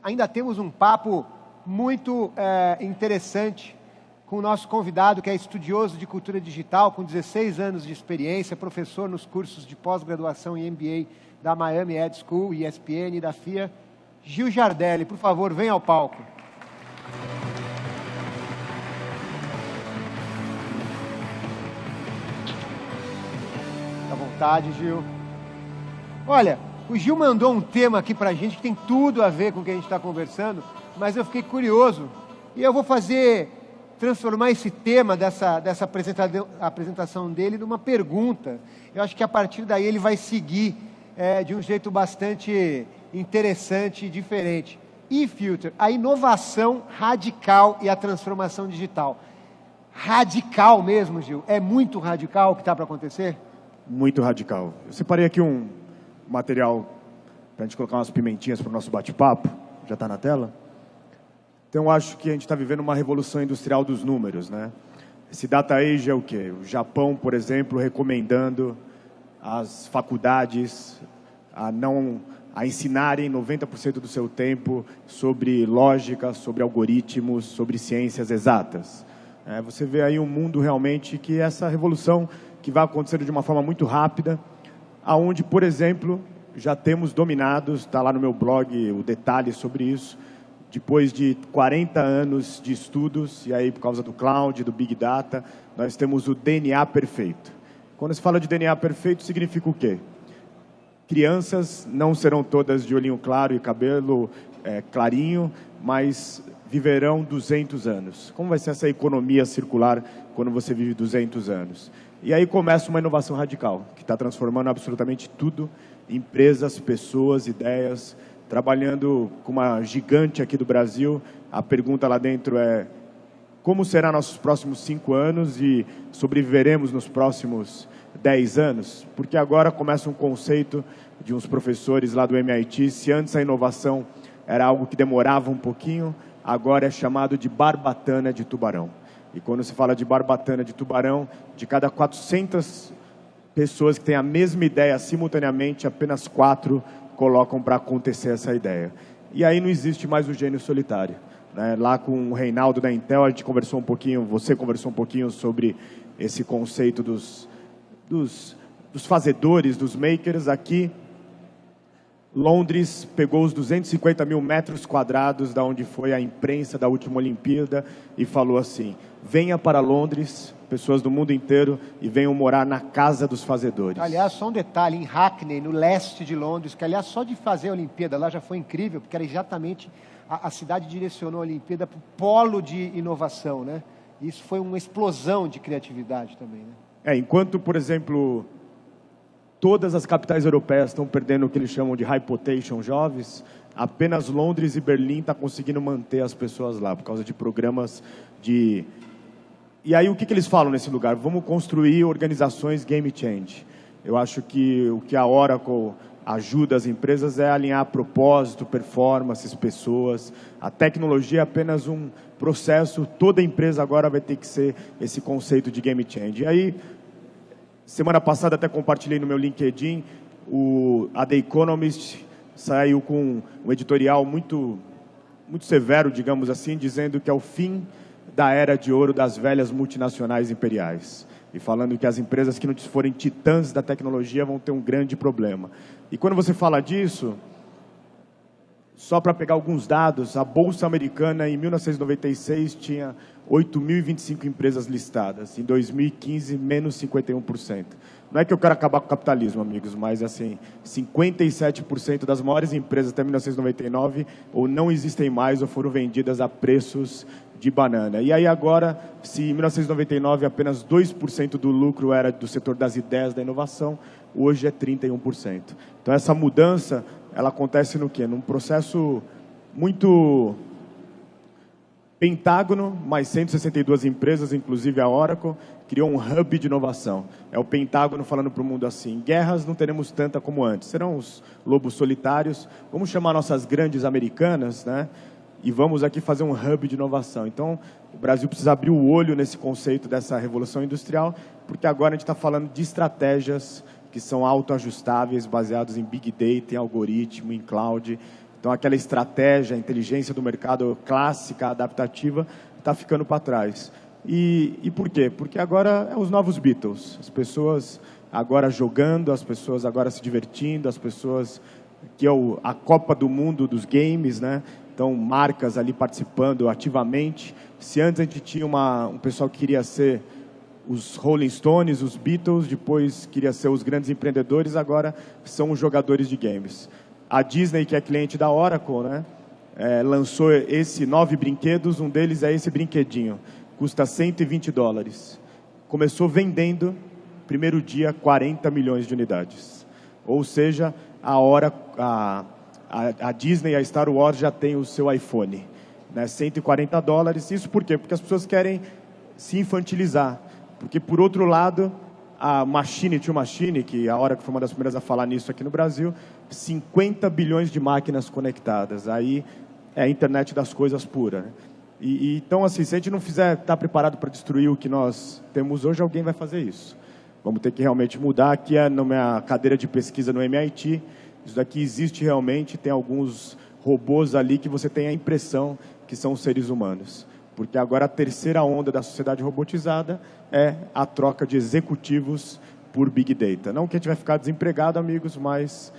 ainda temos um papo muito interessante com o nosso convidado, que é estudioso de cultura digital, com 16 anos de experiência, professor nos cursos de pós-graduação e MBA da Miami Ed School, ESPN e da FIA, Gil Giardelli. Por favor, venha ao palco. Fique à vontade, Gil. Olha, o Gil mandou um tema aqui pra gente que tem tudo a ver com o que a gente está conversando, mas eu fiquei curioso e eu vou transformar esse tema dessa apresentação dele numa pergunta. Eu acho que a partir daí ele vai seguir de um jeito bastante interessante e diferente. eFuture, a inovação radical e a transformação digital. Radical mesmo, Gil? É muito radical o que está para acontecer? Muito radical. Eu separei aqui um material para a gente colocar umas pimentinhas para o nosso bate-papo. Já está na tela? Então, eu acho que a gente está vivendo uma revolução industrial dos números, né? Esse Data Age é o quê? O Japão, por exemplo, recomendando às faculdades a ensinarem 90% do seu tempo sobre lógica, sobre algoritmos, sobre ciências exatas. Você vê aí um mundo realmente que essa revolução que vai acontecendo de uma forma muito rápida, aonde, por exemplo, já temos dominados, está lá no meu blog o detalhe sobre isso, depois de 40 anos de estudos, e aí por causa do cloud, do Big Data, nós temos o DNA perfeito. Quando se fala de DNA perfeito, significa o quê? Crianças não serão todas de olhinho claro e cabelo clarinho, mas viverão 200 anos. Como vai ser essa economia circular quando você vive 200 anos? E aí começa uma inovação radical, que está transformando absolutamente tudo, empresas, pessoas, ideias, trabalhando com uma gigante aqui do Brasil. A pergunta lá dentro é: como será nossos próximos 5 anos e sobreviveremos nos próximos 10 anos? Porque agora começa um conceito de uns professores lá do MIT, se antes a inovação era algo que demorava um pouquinho, agora é chamado de barbatana de tubarão. E quando se fala de barbatana de tubarão, de cada 400 pessoas que têm a mesma ideia simultaneamente, apenas 4 colocam para acontecer essa ideia. E aí não existe mais o gênio solitário, né? Lá com o Reinaldo da Intel, a gente conversou um pouquinho, você conversou um pouquinho sobre esse conceito dos fazedores, dos makers. Aqui, Londres pegou os 250 mil metros quadrados da onde foi a imprensa da última Olimpíada e falou assim: venha para Londres, pessoas do mundo inteiro, e venham morar na casa dos fazedores. Aliás, só um detalhe, em Hackney, no leste de Londres, que aliás só de fazer a Olimpíada lá já foi incrível, porque era exatamente, a cidade direcionou a Olimpíada para o polo de inovação, né? Isso foi uma explosão de criatividade também, né? Enquanto, por exemplo, todas as capitais europeias estão perdendo o que eles chamam de high potential jovens, apenas Londres e Berlim estão conseguindo manter as pessoas lá, por causa de programas de... E aí o que eles falam nesse lugar? Vamos construir organizações game change. Eu acho que o que a Oracle ajuda as empresas é alinhar propósito, performances, pessoas. A tecnologia é apenas um processo, toda empresa agora vai ter que ser esse conceito de game change. E aí, semana passada até compartilhei no meu LinkedIn, a The Economist saiu com um editorial muito severo, digamos assim, dizendo que é o fim da era de ouro das velhas multinacionais imperiais. E falando que as empresas que não forem titãs da tecnologia vão ter um grande problema. E quando você fala disso, só para pegar alguns dados, a Bolsa Americana em 1996 tinha 8.025 empresas listadas. Em 2015, menos 51%. Não é que eu quero acabar com o capitalismo, amigos, mas assim, 57% das maiores empresas até 1999 ou não existem mais ou foram vendidas a preços de banana. E aí agora, se em 1999 apenas 2% do lucro era do setor das ideias da inovação, hoje é 31%. Então essa mudança, ela acontece no quê? Num processo muito... Pentágono, mais 162 empresas, inclusive a Oracle, criou um hub de inovação. É o Pentágono falando para o mundo assim: guerras não teremos tanta como antes, serão os lobos solitários, vamos chamar nossas grandes americanas, né? E vamos aqui fazer um hub de inovação. Então, o Brasil precisa abrir o olho nesse conceito dessa revolução industrial, porque agora a gente está falando de estratégias que são autoajustáveis, baseadas em Big Data, em algoritmo, em cloud. Então, aquela estratégia, a inteligência do mercado clássica, adaptativa, está ficando para trás. E por quê? Porque agora é os novos Beatles. As pessoas agora jogando, as pessoas agora se divertindo, as pessoas... que é a Copa do Mundo dos games, né? Então, marcas ali participando ativamente. Se antes a gente tinha um pessoal que queria ser os Rolling Stones, os Beatles, depois queria ser os grandes empreendedores, agora são os jogadores de games. A Disney, que é cliente da Oracle, né? Lançou 9 brinquedos, um deles é esse brinquedinho. Custa $120. Começou vendendo, primeiro dia, 40 milhões de unidades. Ou seja, a Disney e a Star Wars já tem o seu iPhone, né? $140. Isso por quê? Porque as pessoas querem se infantilizar. Porque, por outro lado, a Machine to Machine, que a Oracle foi uma das primeiras a falar nisso aqui no Brasil, 50 bilhões de máquinas conectadas. Aí é a internet das coisas pura, né? Então, assim, se a gente não estar preparado para destruir o que nós temos hoje, alguém vai fazer isso. Vamos ter que realmente mudar. Aqui é na minha cadeira de pesquisa no MIT. Isso daqui existe realmente, tem alguns robôs ali que você tem a impressão que são seres humanos. Porque agora a terceira onda da sociedade robotizada é a troca de executivos por Big Data. Não que a gente vai ficar desempregado, amigos, mas,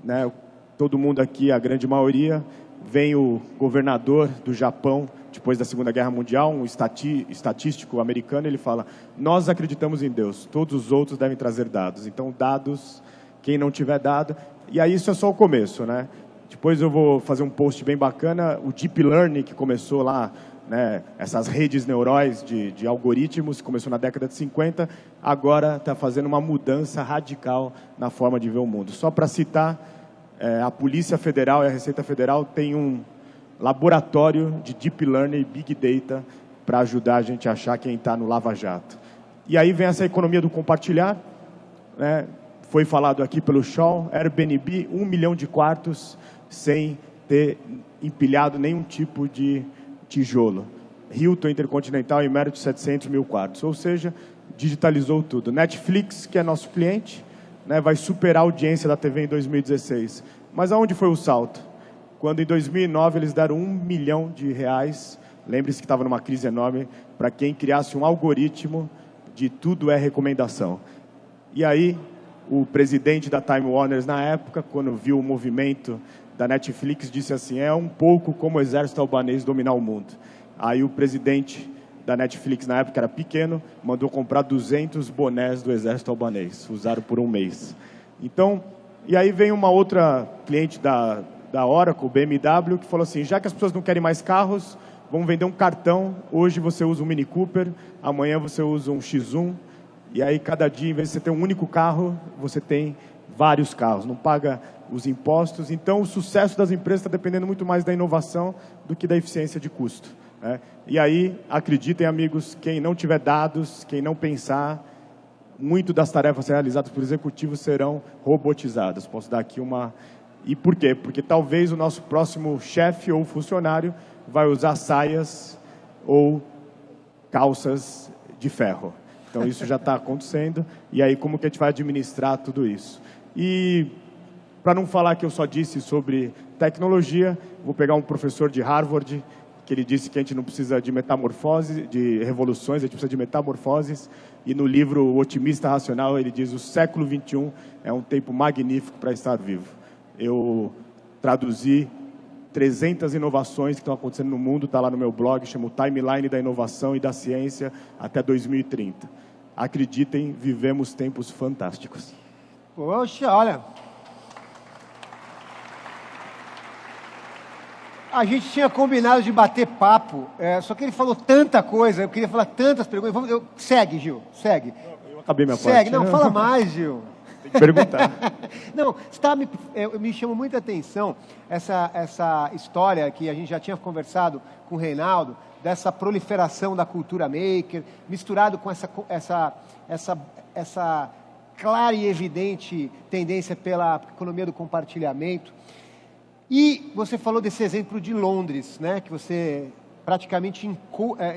né, todo mundo aqui, a grande maioria, vem o governador do Japão, depois da Segunda Guerra Mundial, um estatístico americano, ele fala: nós acreditamos em Deus, todos os outros devem trazer dados. Então, dados, quem não tiver dado... E aí isso é só o começo, né? Depois eu vou fazer um post bem bacana, o Deep Learning, que começou lá, né, essas redes neurais de algoritmos, começou na década de 50, agora está fazendo uma mudança radical na forma de ver o mundo. Só para citar, a Polícia Federal e a Receita Federal têm um laboratório de Deep Learning e Big Data para ajudar a gente a achar quem está no Lava Jato. E aí vem essa economia do compartilhar, né? Foi falado aqui pelo Shaw, Airbnb, 1 milhão de quartos sem ter empilhado nenhum tipo de tijolo. Hilton Intercontinental e Marriott, 700 mil quartos. Ou seja, digitalizou tudo. Netflix, que é nosso cliente, né, vai superar a audiência da TV em 2016. Mas aonde foi o salto? Quando em 2009 eles deram R$1 milhão. Lembre-se que estava numa crise enorme para quem criasse um algoritmo de tudo é recomendação. E aí, o presidente da Time Warner na época, quando viu o movimento da Netflix, disse assim: é um pouco como o exército albanês dominar o mundo. Aí o presidente da Netflix, na época era pequeno, mandou comprar 200 bonés do exército albanês. Usaram por um mês. Então, e aí vem uma outra cliente da Oracle, BMW, que falou assim: já que as pessoas não querem mais carros, vamos vender um cartão. Hoje você usa um Mini Cooper, amanhã você usa um X1. E aí, cada dia, em vez de você ter um único carro, você tem vários carros, não paga os impostos. Então, o sucesso das empresas está dependendo muito mais da inovação do que da eficiência de custo, né? E aí, acreditem, amigos, quem não tiver dados, quem não pensar, muito das tarefas realizadas por executivos serão robotizadas. Posso dar aqui uma... E por quê? Porque talvez o nosso próximo chefe ou funcionário vai usar saias ou calças de ferro. Então, isso já está acontecendo. E aí, como que a gente vai administrar tudo isso? E, para não falar que eu só disse sobre tecnologia, vou pegar um professor de Harvard, que ele disse que a gente não precisa de metamorfose, de revoluções, a gente precisa de metamorfoses. E no livro O Otimista Racional, ele diz: o século XXI é um tempo magnífico para estar vivo. Eu traduzi 300 inovações que estão acontecendo no mundo, está lá no meu blog, chama o Timeline da Inovação e da Ciência até 2030. Acreditem, vivemos tempos fantásticos. Poxa, olha... A gente tinha combinado de bater papo, só que ele falou tanta coisa, eu queria falar tantas perguntas. Segue, Gil, segue. Eu acabei minha parte. Segue, não, fala mais, Gil. Tem que perguntar. Não, me chamou muita atenção essa história que a gente já tinha conversado com o Reinaldo, dessa proliferação da cultura maker, misturado com essa clara e evidente tendência pela economia do compartilhamento. E você falou desse exemplo de Londres, né, que você praticamente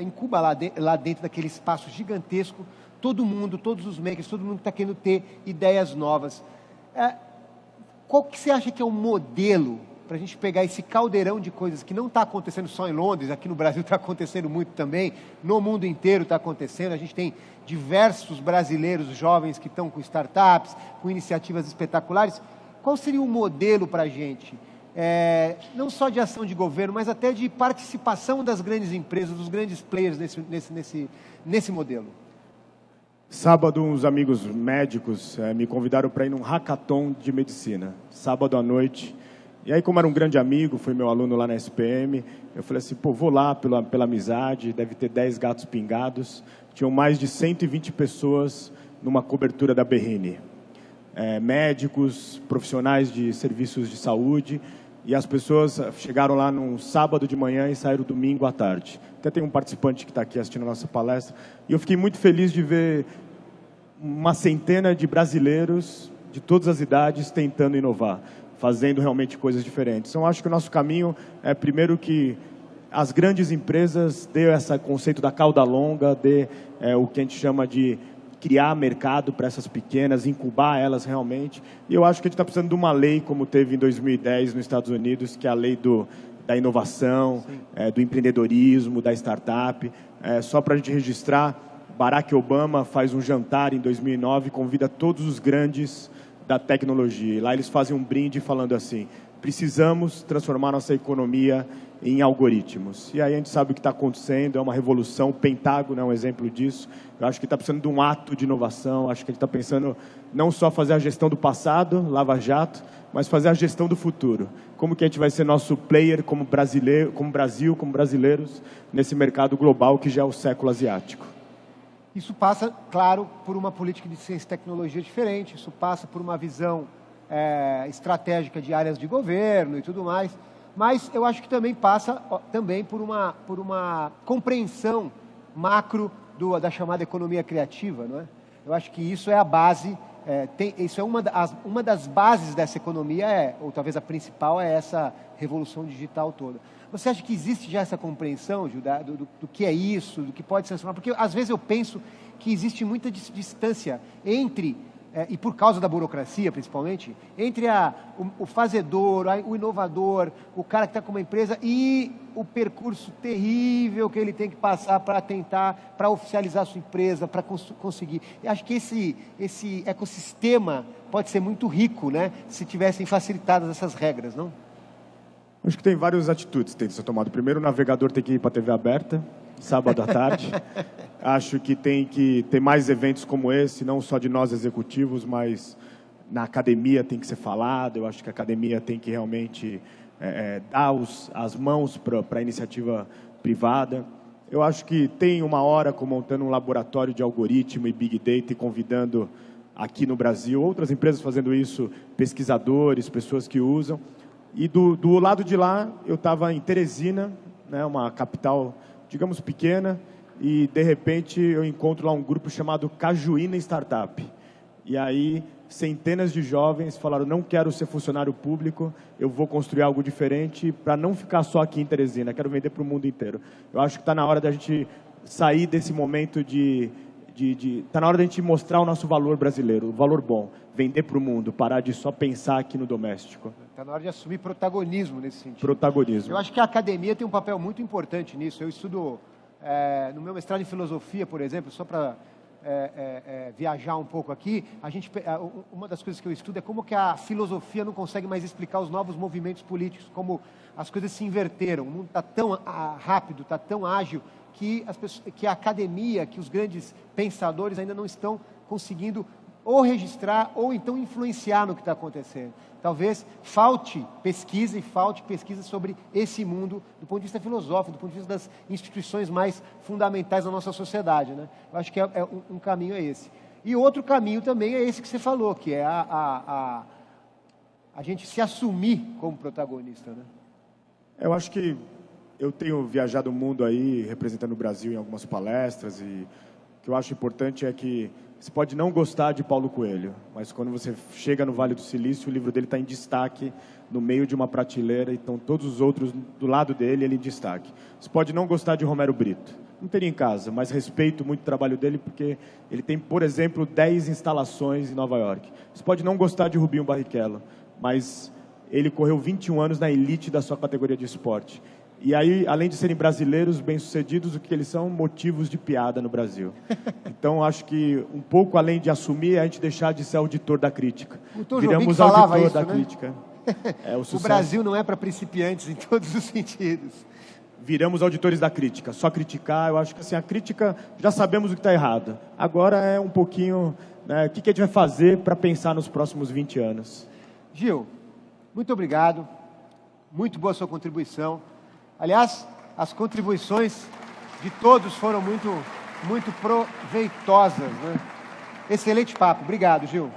incuba lá dentro daquele espaço gigantesco, todo mundo, todos os makers, todo mundo está querendo ter ideias novas. Qual que você acha que é o modelo para a gente pegar esse caldeirão de coisas que não está acontecendo só em Londres, aqui no Brasil está acontecendo muito também, no mundo inteiro está acontecendo. A gente tem diversos brasileiros jovens que estão com startups, com iniciativas espetaculares. Qual seria o modelo para a gente? Não só de ação de governo, mas até de participação das grandes empresas, dos grandes players nesse modelo. Sábado, uns amigos médicos me convidaram para ir num hackathon de medicina, sábado à noite. E aí, como era um grande amigo, foi meu aluno lá na SPM, eu falei assim, pô, vou lá pela amizade, deve ter 10 gatos pingados. Tinham mais de 120 pessoas numa cobertura da Berrini. Médicos, profissionais de serviços de saúde, e as pessoas chegaram lá num sábado de manhã e saíram domingo à tarde. Até tem um participante que está aqui assistindo a nossa palestra, e eu fiquei muito feliz de ver uma centena de brasileiros de todas as idades tentando inovar, fazendo realmente coisas diferentes. Então, acho que o nosso caminho é, primeiro, que as grandes empresas dê esse conceito da cauda longa, dê o que a gente chama de criar mercado para essas pequenas, incubar elas realmente. E eu acho que a gente está precisando de uma lei, como teve em 2010 nos Estados Unidos, que é a lei da inovação, do empreendedorismo, da startup. Só para a gente registrar, Barack Obama faz um jantar em 2009 e convida todos os grandes da tecnologia. E lá eles fazem um brinde falando assim, precisamos transformar nossa economia em algoritmos. E aí a gente sabe o que está acontecendo, é uma revolução, o Pentágono é um exemplo disso. Eu acho que está precisando de um ato de inovação, acho que a gente está pensando não só fazer a gestão do passado, Lava Jato, mas fazer a gestão do futuro. Como que a gente vai ser nosso player como brasileiro, como Brasil, como brasileiros, nesse mercado global que já é o século asiático. Isso passa, claro, por uma política de ciência e tecnologia diferente, isso passa por uma visão estratégica de áreas de governo e tudo mais, mas eu acho que também passa por uma compreensão macro da chamada economia criativa, não é? Eu acho que isso é a base, isso é uma das bases dessa economia, ou talvez a principal, é essa revolução digital toda. Você acha que existe já essa compreensão, Gil, do que é isso, do que pode se transformar? Porque às vezes eu penso que existe muita distância entre, e por causa da burocracia principalmente, entre o fazedor, o inovador, o cara que está com uma empresa e o percurso terrível que ele tem que passar para oficializar a sua empresa, para conseguir. Eu acho que esse ecossistema pode ser muito rico, né, se tivessem facilitadas essas regras, não? Acho que tem várias atitudes que tem que ser tomado. Primeiro, o navegador tem que ir para a TV aberta, sábado à tarde. Acho que tem que ter mais eventos como esse, não só de nós executivos, mas na academia tem que ser falado. Eu acho que a academia tem que realmente dar as mãos para a iniciativa privada. Eu acho que tem uma hora montando um laboratório de algoritmo e Big Data e convidando aqui no Brasil outras empresas fazendo isso, pesquisadores, pessoas que usam. E do lado de lá, eu estava em Teresina, né, uma capital, digamos, pequena, e de repente eu encontro lá um grupo chamado Cajuína Startup. E aí, centenas de jovens falaram, não quero ser funcionário público, eu vou construir algo diferente para não ficar só aqui em Teresina, quero vender para o mundo inteiro. Eu acho que está na hora da gente sair desse momento está na hora da gente mostrar o nosso valor brasileiro, o valor bom, vender para o mundo, parar de só pensar aqui no doméstico. Está na hora de assumir protagonismo nesse sentido. Protagonismo. Eu acho que a academia tem um papel muito importante nisso. Eu estudo, no meu mestrado em filosofia, por exemplo, só para viajar um pouco aqui, uma das coisas que eu estudo é como que a filosofia não consegue mais explicar os novos movimentos políticos, como as coisas se inverteram, o mundo está tão rápido, está tão ágil, que a academia, que os grandes pensadores ainda não estão conseguindo ou registrar ou então influenciar no que está acontecendo. Talvez falte pesquisa sobre esse mundo do ponto de vista filosófico, do ponto de vista das instituições mais fundamentais da nossa sociedade, né? Eu acho que um caminho é esse. E outro caminho também é esse que você falou, que é a gente se assumir como protagonista, né? Eu acho que eu tenho viajado o mundo aí, representando o Brasil em algumas palestras, e o que eu acho importante é que você pode não gostar de Paulo Coelho, mas quando você chega no Vale do Silício, o livro dele está em destaque, no meio de uma prateleira, e estão todos os outros do lado dele, ele em destaque. Você pode não gostar de Romero Brito, não teria em casa, mas respeito muito o trabalho dele, porque ele tem, por exemplo, 10 instalações em Nova York. Você pode não gostar de Rubinho Barrichello, mas ele correu 21 anos na elite da sua categoria de esporte. E aí, além de serem brasileiros bem-sucedidos, o que eles são? Motivos de piada no Brasil. Então, acho que um pouco além de assumir, é a gente deixar de ser auditor da crítica. O Tom Viramos Jobim falava auditor isso, da né? crítica. É, O Brasil não é para principiantes em todos os sentidos. Viramos auditores da crítica. Só criticar, eu acho que assim, a crítica, já sabemos o que está errado. Agora é um pouquinho, né, o que a gente vai fazer para pensar nos próximos 20 anos. Gil, muito obrigado. Muito boa a sua contribuição. Aliás, as contribuições de todos foram muito proveitosas, né? Excelente papo. Obrigado, Gil.